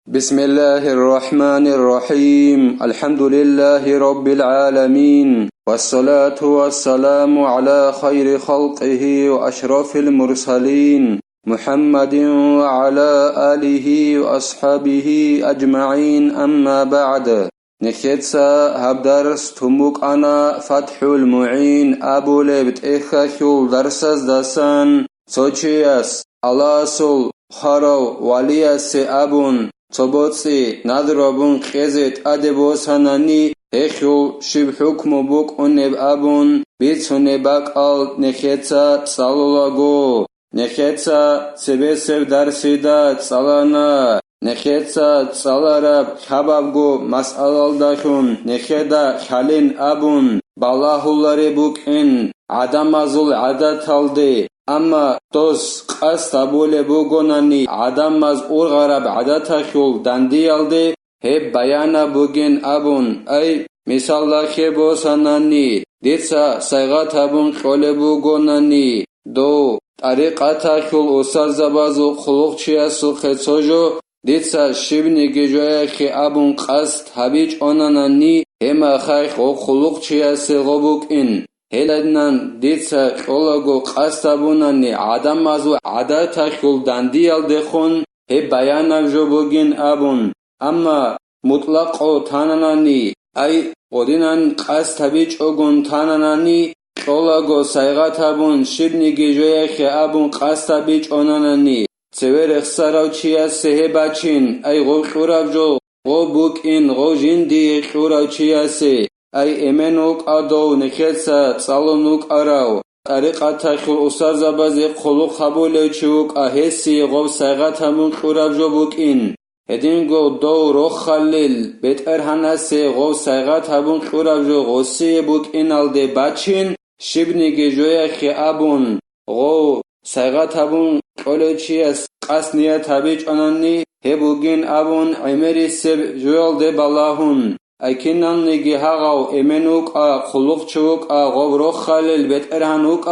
بسم الله الرحمن الرحيم الحمد لله رب العالمين والصلاة والسلام على خير خلقه وأشرف المرسلين محمد وعلى آله وأصحابه أجمعين أما بعد نخيتسا هبدرس تموك أنا فتح المعين أبو لبت إخاكيول درسز دسان سوچياس الله سول خارو ولياس أبون صبوتي نادربون خيزت أدبوساناني هخيو شب حكم بوك أنب أبون بيتسوني باك آل نخيتسا تسالولاغو نخيتسا سبسب درسيدا تسالانا نخيتسا تسالارب خبابغو مسألال داخون نخيدا خالين أبون بالاهولاري بوك إن عدمازول عدتالدي أما توس قاس تابولي بوغوناني عدماز أورغارب عدتاخيول دانديالدي هب بيانا بوغين أبون أي مثال لاخي بوساناني ديتسا سايغاتابون خولي بوغوناني دو طريقاتاخيول أسازابازو خلوخچياسو خيصوجو ديتسا شبني گيجوياخي أبون قاس تابيج أوناناني هما خايخ خلوخچياسي غوبوك إن هلدنان ديتسا قولغو قاستابوناني عدمازو عداتاخيول دانديال دخون هب بيانا جوبوغين أبون أما مطلقو تاناناني أي قدنان قاستابيج أغون تاناناني قولغو سايغاتابون شبني گيجوياخي أبون قاستابيج أوناناني سوير اخساراو چياس سهباچين أي غو خورابجو غو بوك إن غو جندي خوراو چياسي أي إمنوك أدو نخيتسا تسالونوك أراو طريقاتاخيول أسازابازي قلوق خبولي چوك أهسي غو سايغاتامون خورابجو بوك إن هدينغو دو روخ خليل بيت أرهاناسي غو سايغاتامون خورابجو غوسي بوك إن الدي باچين شبني گيجوياخي أبون غو سايغاتامون قولوچياس قاسنيا تابيج أناني هبوغين أبون عمري سب جوال دي بالاهون أكنان نيجي هاغاو إمنوك خلوقچوك غوبروخ خليل بيت إرهانوك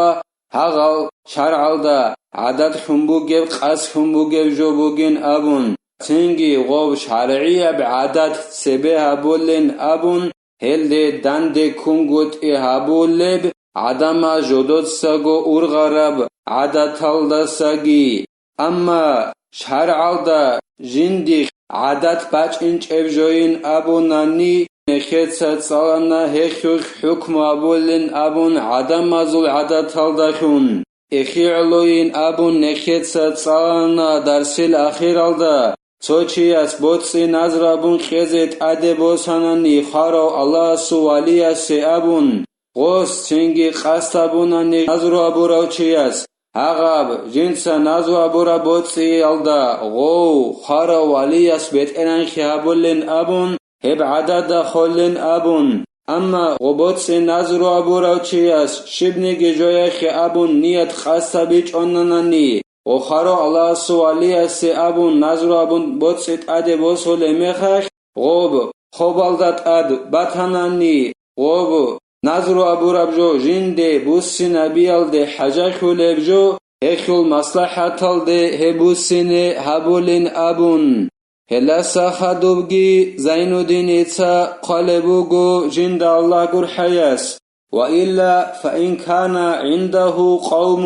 هاغاو شرعالدا عدد خنبوغيب قاس خنبوغيب جوبوغين أبون تنجي غوب شرعية بعدد سبه هبولين أبون هل دي دان دي كونغوت هبوليب عدما جودوت ساغو أورغارب عدد تالدا ساغي أما شرعالدا جندي عدد باچ انچ ابجوين أبوناني نخيتسا تسالانا هخيوخ حكم أبولين أبون عدم مازول عدد تالداخون اخي علوين أبون نخيتسا تسالانا درسيل أخير alda توچياس بوتسي نظر أبون خيزت أدبوساناني خارو الله سوالياسي أبون غوس چنگي قاست أبوناني نظر أبوراو چياس هاغاب جنسا نازو أبورا بوتسي يالدا غو خارا والياس بيت إنانخي هبولين أبون هب عدد خولين أبون أما غبوتسي نازو أبورا وچياس شبني گجوياخي أبون نيت خاصة بيج أناناني وخارا الله سوالياس أبون نازو أبون بوتسي تأدي بوسو لمخاخ غوب خوبالدات أد باتاناني غوب نظر أبورا بجو جندي بوسي نبيال دي حاجة خولي بجو هخول مصلحة دي هبوسيني هبولين أبون هلا ساخدوبجي زينو دينيتا قالبوغو جند الله قر حياس وإلا فإن كان عنده قوم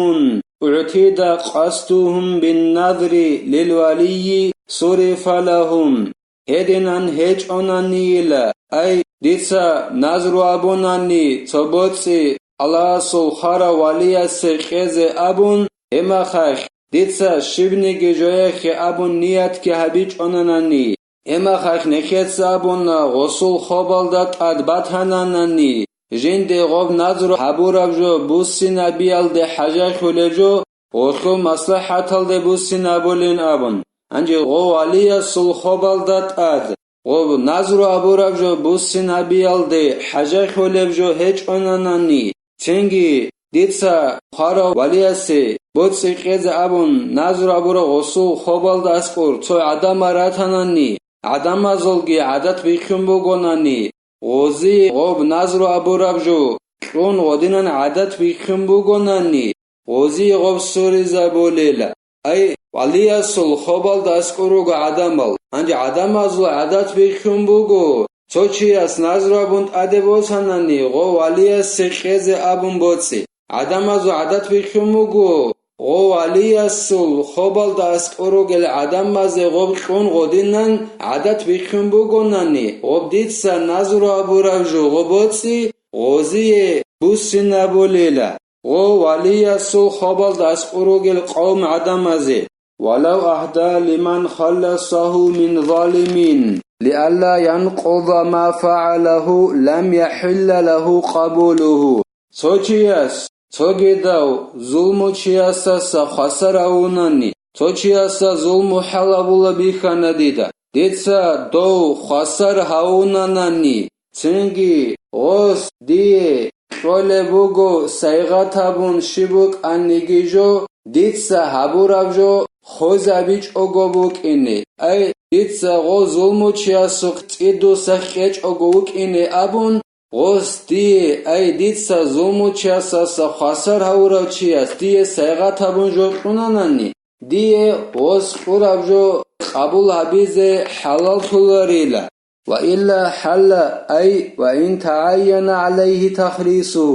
اعتيد قصدهم بالنظر للولي صرف لهم هدنان هج أنانيل أي ديتسا نظر أبوناني تبوتسي الله سلخارا ولياسي خيزي أبون هما خاخ ديتسا شبني گجويخي أبون نيات كي هبيج أناناني هما خاخ نخيتسا أبون غسول خوبالدات أدبات هناناني جندي غوب نظر حبورا بجو بوسي نبيال دي حاجة خولجو غسول مصلحة دي بوسي نبولين أبون انجي غو ولياسي خوبالدات أد غوب نظر أبورا بجو بوسي نبيال دي حاجة خولي بجو هج أناناني تنگي ديتسا خارا ولياسي بوتسي قيز أبون نظر أبورا غسول خوبال داسقور تو عدم راتاناني عدم ازولگي عدد بيخون بوغوناني غوزي غوب نظر أبورا بجو كون غدينان عدد بيخون بوغوناني غوزي غوب سوري زبوليلا أي Валиясул хобал даскуруга адамал. Анди адамазу адат бихум бугу. Цочияс назрабунд адебосанани го валияс секезе абун боци. Адамазу адат бихум бугу. Го валиясул хобал даскуругел адамазе гоб кун годинан адат бихум бугунани. Обдитса назрабуравжу го боци. Гозие бусинабулила. Го валиясул хобал даскуругел қавм адамазе. ولو أهدى لمن خلصه من ظالمين لئلا ينقض ما فعله لم يحل له قبوله Цочияс цогедау зулму чиясаса хасараунани цочияса зулму халабула биханадида деца доу хасар хаунанани цинги гос дие шолебуго сайгатабун шибук аннигижо деца хабуравжо ხოზაბიჭ ოგობუკინე აი დიცა ღო ზულმუჩიასო წიდო სახეჭ ოგოუკინე აბუნ ღოსდი აი დიცა ზულმუჩიასასა ხასარ ჰაურავჩიას დიე საიღათაბუნ ჟოყუნანანი დიე ღოს ყურავჟო ყაბულ აბიზე ჰალალ თულარილა ვა ილლა ჰალა აი ვა ინ თააიანა ალაიჰი თახრისუ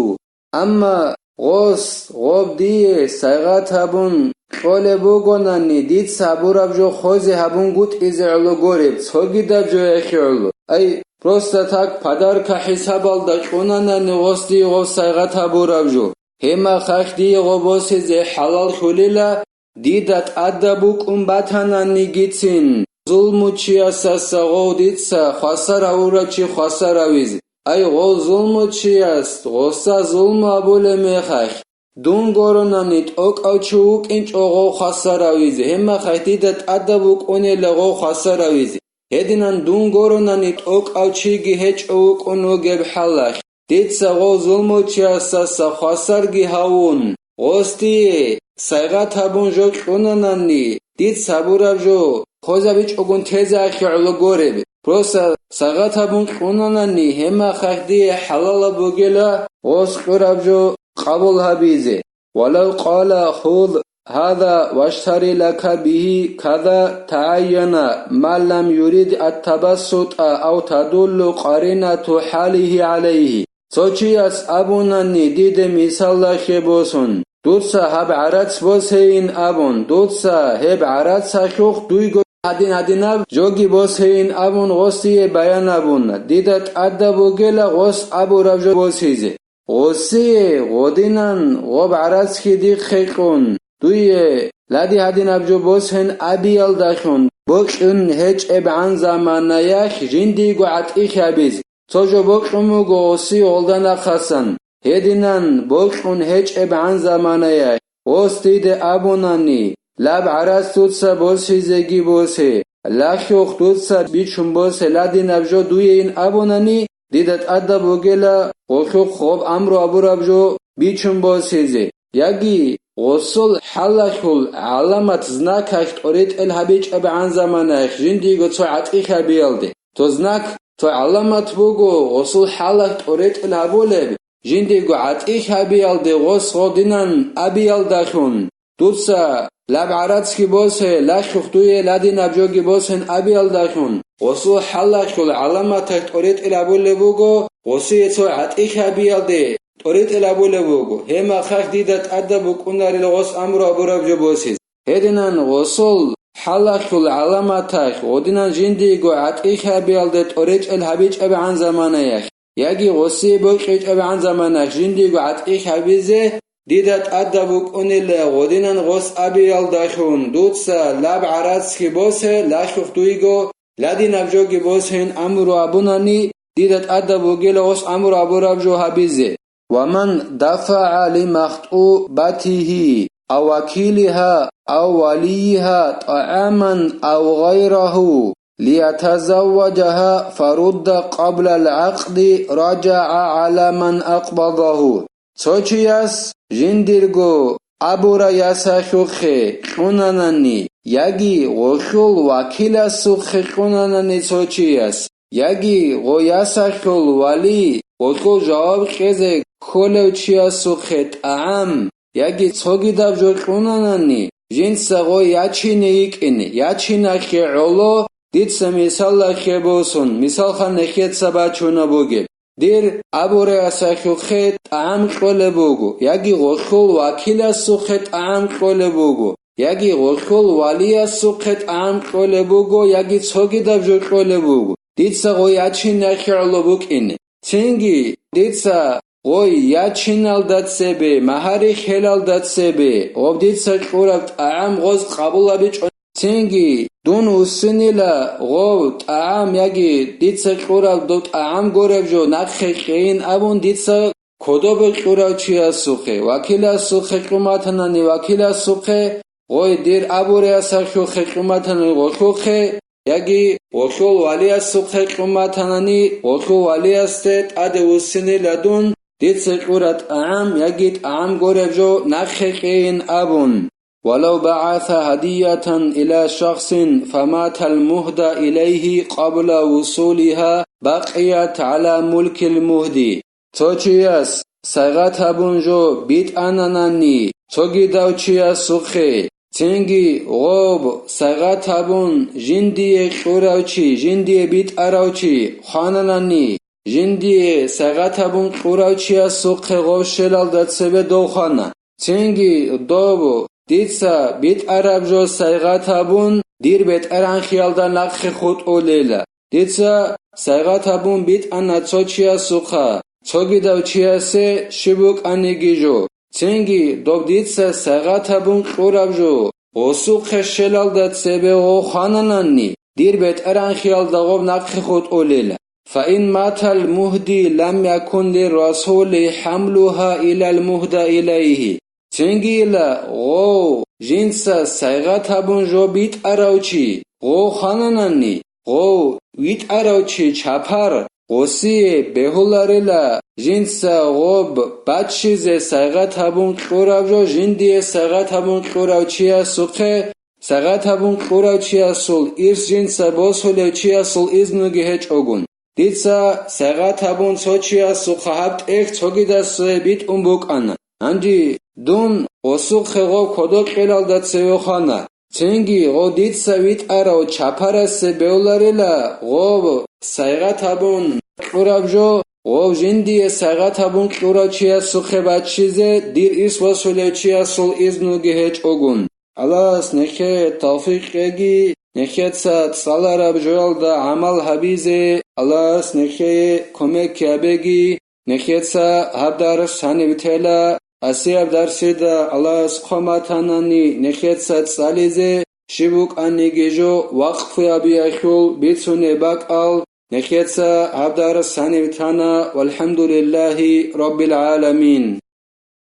ამა ღოს ღობდიე საიღათაბუნ Шоле бугонани дит сабуравжо хозе хабун гут изе'лу гореб цогидабжо яхи'лу. Ай просто так падарка хисабалда чунанани госди го сайга табуравжо. Хема хахди го босизе халал хулила дидат адабук умбатанани гитсин. Зулмучиясаса го дитса хасара урачи хасаравиз. Ай го зулмучияс госа зулма абуле мехах. Дунгоронанит окавчук инчого хасаравизе хема хайтидат адабук онелего хасаравизе единан дунгоронанит окавчиги хечук оногеб халах детса го зулмучиасаса хасарги хавун гости сайгатабун жок онанани дит сабуравжо хозабич огун теза хи'лу гореб просто сайгатабун онанани хема хахди халала бугела гос қуравжо قبول هبيزه ولو قال خذ هذا واشتري لك به كذا تعين ما لم يريد التبسط أو تدل قرينة حاله عليه صوتياس أبوناني ديد مثال خبوسون دوتسا هب عراتس بوسين أبون دوتسا هب عراتس خوخ دويگو هدين جوگي بوسين أبون غصي بيان أبون ديدت أدبو گلا غص أبو رفجو بوسيزه غصي غدينان غب عراتسكي دي خيقون دوية لدي هدين أبجو بوسهن أبيال داخون بوكن هج ابعان زمانياخ جنديگو عطيخ أبيز توجو بوكموگو غصي غلدان أخسن هدينان بوكن هج ابعان زمانياخ غصي دي أبوناني لب عراتس توتسا بوسي زيگي بوسي لخيوخ توتسا بيچون بوسي لدين أبجو دوية إن أبوناني ديدت أدى بوغيلا غوخو خوب أمرو أبو ربجو بيچون بوسيزي ياگي غصول حلخول علامت زناكاش توريت الهبيج أبعان زماناش جنديگو تو عطيخ أبيالدي تو زناك تو علامت بوغو غصول حلخ توريت الهبولب جنديگو عطيخ أبيالدي غص غدينان أبيالداخون دوتسا لب عراتسكي بوسه لخوخ دوية لدين أبجوگي بوسهن أبيالداخون غصو حلخول علامتك توريت الهبولب بوغو غصو يتو عطيخ أبيالدي توريت الهبولب بوغو هما خاك ديدت أدبو كناري لغص أمرو أبو ربجو بوسيز هدينان غصول حلخول علامتك غدينان جنديگو عطيخ أبيالدي توريت الهبيج أبعان زمانيخ ياگي غصي بوكيج أبعان زمانيخ جنديگو عطيخ أبيزه ديدت أدبو كنيلا غدينان غص أبيالداخون دوتسا لب عراتسكي بوسه لخوخ دويگو لدين أبجوگي بوسهن أمرو أبوناني ديدت أدبو گيلا غص أمرو أبو ربجو هبيزه ومن دفع لمخطوبته أو وكيلها أو وليها طعاما أو غيره ليتزوجها فرد قبل العقد رجع على من أقبضه صوتياس جنديرگو أبورا ياسخوخي خوناناني ياگي غوخول وكيلا سوخي خوناناني صوتياس ياگي غو ياسخول ولي غوخول جواب خيزي خولو چياسوخي طعام ياگي صوگي دابجو خوناناني жинца гой ячине икини, ячина хеоло, дитса мисалла хебосун, мисалха нехетса бачуна буге. Дир абуре асахухе таам коле бугу, яги гохол вакиля сухе таам коле бугу. Яги гохол валия сухе таам коле бугу, яги цоги давжу коле бугу. Дитса гой ячина хеоло букини. Цинги дитса гой ячинал датсебе, махари хелал датсебе, об дитса курав таам гоз қабула бич. Цинги дун усинила гов таам яги дитса курав до таам горевжо нахе хейн абун дитса кодобе курав чия сухе, вакила сухе куматанани вакила сухе, гой дир абуре асахухе куматанани гохухе, яги гохол валия сухе куматанани гохол валиасте аде усинила дун дитса курат таам яги таам горевжо нахе хейн абун. ولو بعث هدية إلى شخص فمات المهدى إليه قبل وصولها بقيت على ملك المهدي. توچياس سيغتابون جو بيت أناناني توغي داوچياس سوخي تنگي غوب سيغتابون جندي قراوچي جندي بيت أراوچي خاناناني جندي سيغتابون قراوچياس سوخي غوب شلال داتسبه دوخانا تنگي دوبو ديتسا بيت عربجو سيغتابون دير بيت اران خيالدا نقخ خود اوليلا ديتسا سيغتابون بيت انا توچيا سوخا توغي داوچيا سي شبوك انيگيجو تنگي دوب ديتسا سيغتابون قرابجو غسوخ شلالدا تسبه غو خاناناني دير بيت اران خيالدا غوب نقخ خود اوليلا فإن مات المهدي لم يكن للرسول حملها إلى المهدى إليه تنگيلا غو جنسا سيغتابون جو بيت أراوچي غو خاناناني غو ويت أراوچي چپر غوسي بهولارلا جنسا غوب بچيزه سيغتابون قراو جو جندي سيغتابون قراوچيا سوخه سيغتابون قراوچيا سول إرس جنسا بوسولوچيا سول إزنوگي هچ اوگون ديتسا سيغتابون سوچيا سوخه هبت اخ توگيداس بيت بوك أنا انجي دون غسوخ غو کدو قلال داد سیوخانا چنگی غو دید سویت اراو چپرس بیولاریلا غو سیغتابون قرابجو غو جندی سیغتابون قراب چیا سوخه بچیزه دیر ایس وصوله چیا سول ازنوگی هچ اوگون الاس نخه توفیق اگی نخه تسات سال رب جوال دا عمل حبیزه الاس نخه کمک کبگی نخه تسا هبدار سانی بتلا اسياب درسيدا الله سخماتاناني نخيتسات ساليزي شبوك انيجيجو وقف يابيخول بيتسوني باقال نخيتسا هبدار الساني بتانا والحمد لله رب العالمين.